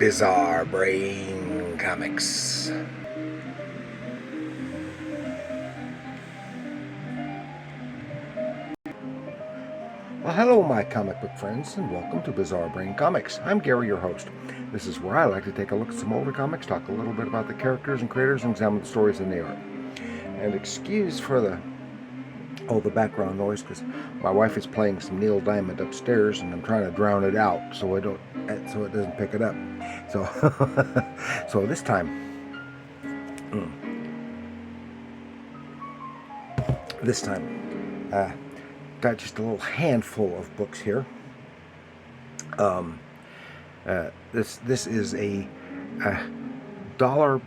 Bizarre Brain Comics. Well, hello, my comic book friends, and welcome to Bizarre Brain Comics. I'm Gary, your host. This is where I like to take a look at some older comics, talk a little bit about the characters and creators, and examine the stories in the art. And excuse for the background noise, because my wife is playing some Neil Diamond upstairs, and I'm trying to drown it out so it doesn't pick it up. So, so this time. Got just a little handful of books here. This is a dollar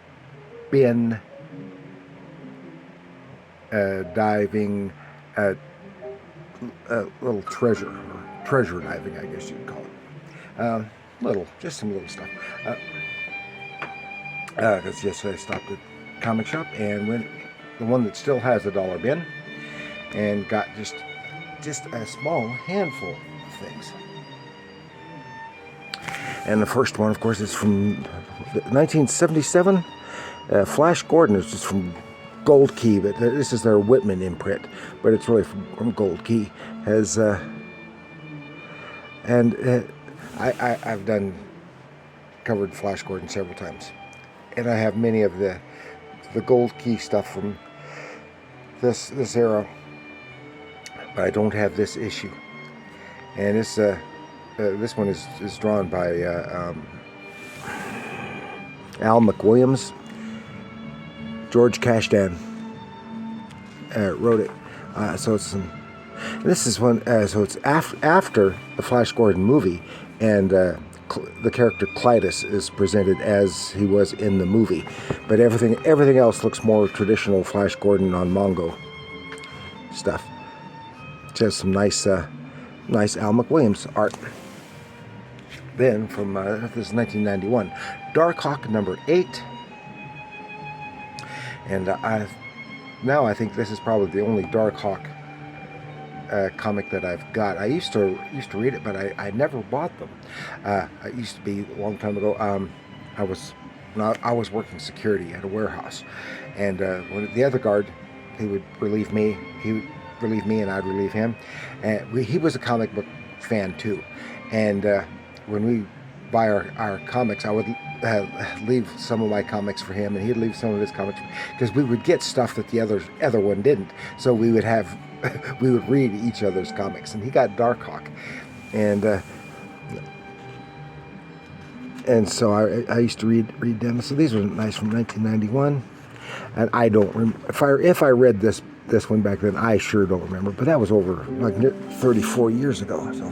bin diving little treasure diving, I guess you'd call it. Just some little stuff. Because yesterday I stopped at comic shop and went the one that still has a dollar bin and got just a small handful of things. And the first one, of course, is from 1977. Flash Gordon is just from Gold Key, but this is their Whitman imprint, but it's really from Gold Key. I've covered Flash Gordon several times, and I have many of the Gold Key stuff from this era, but I don't have this issue. And this one is drawn by Al McWilliams. George Kashdan wrote it. So it's this is one. So it's after the Flash Gordon movie, and the character Clytus is presented as he was in the movie, but everything else looks more traditional Flash Gordon on Mongo stuff. Just some nice Al McWilliams art. Then from this is 1991, Darkhawk number 8, and I think this is probably the only Darkhawk comic that I've got. I used to read it, but I never bought them. It used to be a long time ago. I was working security at a warehouse, and when the other guard, he would relieve me. And I'd relieve him. And he was a comic book fan too. And when we buy our comics, I would leave some of my comics for him, and he'd leave some of his comics, because we would get stuff that the other one didn't. So we would read each other's comics, and he got Darkhawk, and so I used to read them. So these were nice from 1991, and I don't remember if I read this one back then. I sure don't remember, but that was over like 34 years ago. So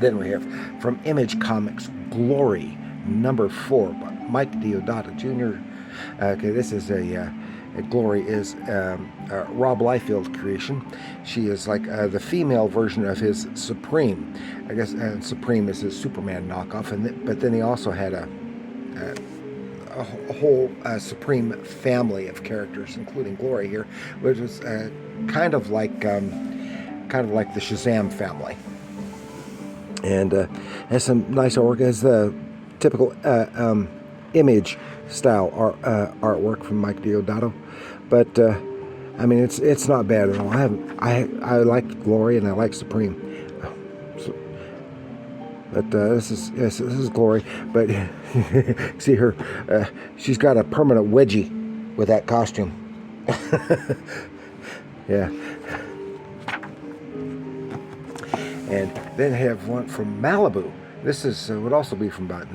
then we have from Image Comics, Glory number 4 by Mike Deodato Jr. Okay, this is Glory is Rob Liefeld's creation. She is like the female version of his Supreme, I guess. And Supreme is his Superman knockoff, but then he also had a whole Supreme family of characters, including Glory here, which was kind of like the Shazam family, and has some nice artwork. Has the typical Image style artwork from Mike Deodato, but I mean it's not bad at all. I like Glory and I like Supreme. But this is Glory. But see her, she's got a permanent wedgie with that costume. Yeah. And then have one from Malibu. This is would also be from about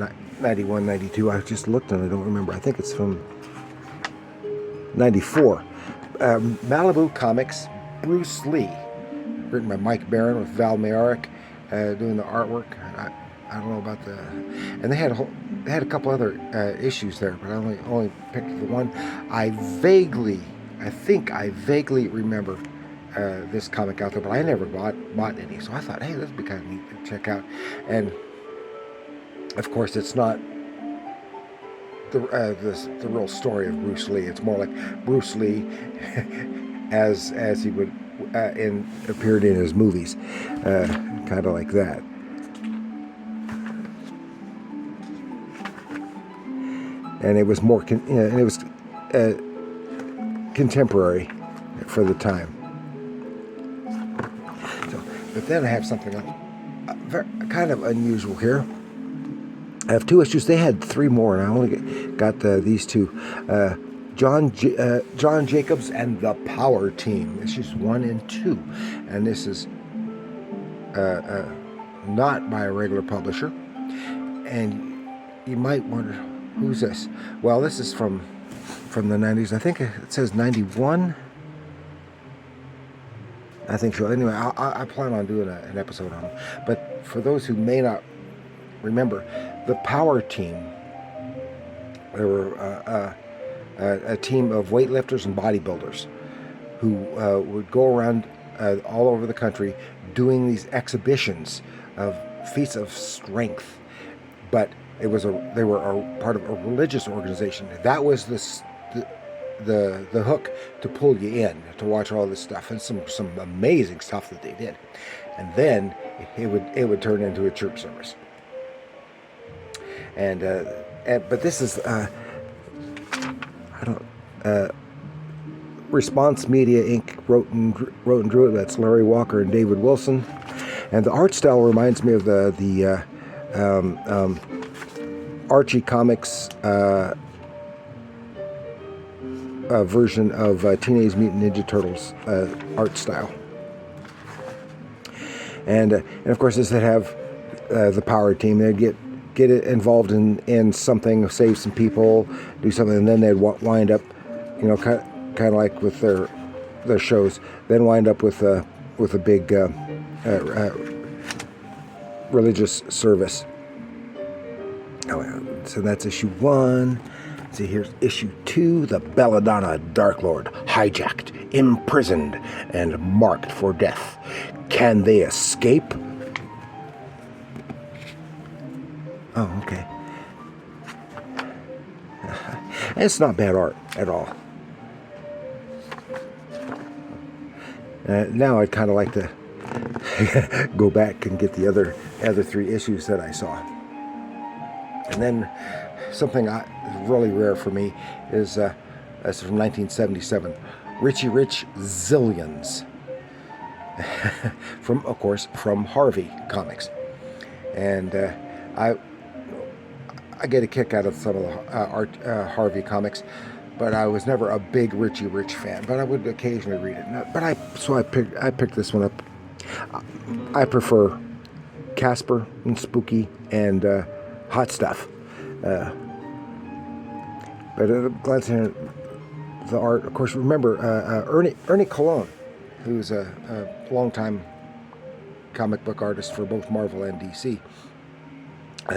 91, 92. I just looked and I don't remember. I think it's from 94. Malibu Comics, Bruce Lee, written by Mike Barron with Val Mayorik doing the artwork. I don't know about the, and they had a couple other issues there, but I only picked the one. I think I vaguely remember this comic out there, but I never bought any. So I thought, hey, this would be kind of neat to check out. And of course, it's not the real story of Bruce Lee. It's more like Bruce Lee as he would appeared in his movies, kind of like that. and it was more and it was contemporary for the time. So, but then I have something kind of unusual here. I have 2 issues. They had 3 more, and I only got these 2. John Jacobs and the Power Team, issues 1 and 2, and this is not by a regular publisher. And you might wonder, who's this? Well, this is from the 90s. I think it says 91. I think so. Anyway, I plan on doing an episode on it. But for those who may not remember, the Power Team, they were a team of weightlifters and bodybuilders who would go around all over the country doing these exhibitions of feats of strength. But they were a part of a religious organization. That was the hook to pull you in to watch all this stuff, and some amazing stuff that they did. And then it would turn into a church service. But this is Response Media Inc. wrote and drew it. That's Larry Walker and David Wilson, and the art style reminds me of the Archie Comics version of Teenage Mutant Ninja Turtles art style. And of course, this would have the Power Team. They'd get involved in something, save some people, do something, and then they'd wind up, kind of like with their shows, then wind up with a big religious service. So that's issue 1. See, here's issue 2. The Belladonna Dark Lord, hijacked, imprisoned, and marked for death. Can they escape? Oh, okay. It's not bad art at all. Now I'd kind of like to go back and get the other 3 issues that I saw. And then something really rare for me is that's from 1977, Richie Rich Zillions, from Harvey Comics, and I get a kick out of some of the Harvey Comics, but I was never a big Richie Rich fan. But I would occasionally read it. But I picked this one up. I prefer Casper and Spooky and Hot Stuff. But glancing at the art, of course, remember Ernie Colon, who's a longtime comic book artist for both Marvel and DC.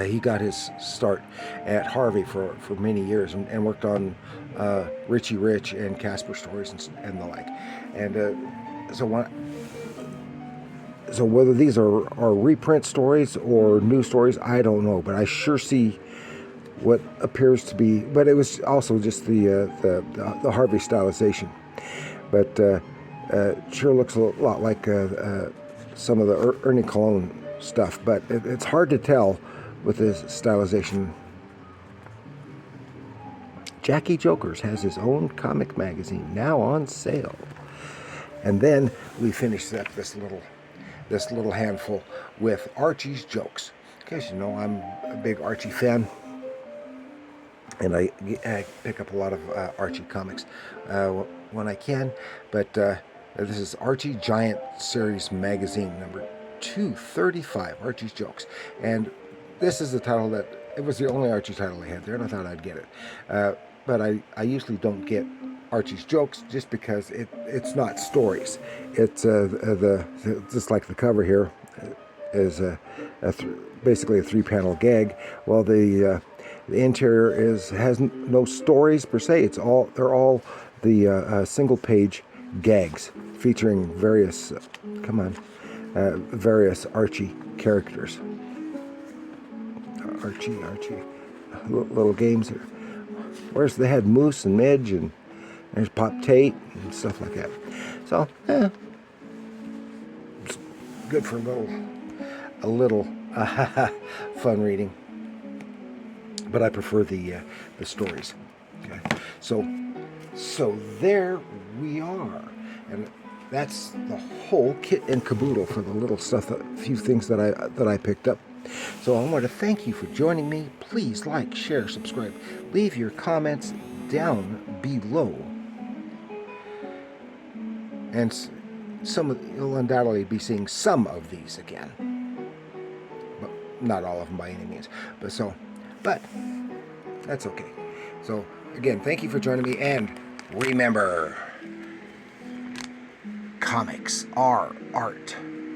He got his start at Harvey for many years and worked on Richie Rich and Casper stories and the like. And so whether these are reprint stories or new stories, I don't know. But I sure see what appears to be. But it was also just the Harvey stylization. But sure looks a lot like some of the Ernie Colon stuff. But it's hard to tell with his stylization. Jackie Jokers has his own comic magazine now on sale. And then we finished up this little handful with Archie's Jokes. Because I'm a big Archie fan, and I pick up a lot of Archie comics when I can. But this is Archie Giant Series Magazine number 235, Archie's Jokes. And this is the title it was the only Archie title I had there, and I thought I'd get it. But I usually don't get Archie's Jokes just because it's not stories. It's just like the cover here is basically a 3-panel gag. Well, the interior has no stories per se. They're all the single page gags featuring various Archie characters. Archie, little games. Where's they had Moose and Midge, and there's Pop Tate and stuff like that. So, it's good for a little fun reading. but I prefer the stories. Okay, so there we are, and that's the whole kit and caboodle for the little stuff, a few things that I picked up. So I want to thank you for joining me. Please like, share, subscribe, leave your comments down below, and you'll undoubtedly be seeing some of these again, but not all of them by any means. But that's okay. So again, thank you for joining me, and remember, comics are art.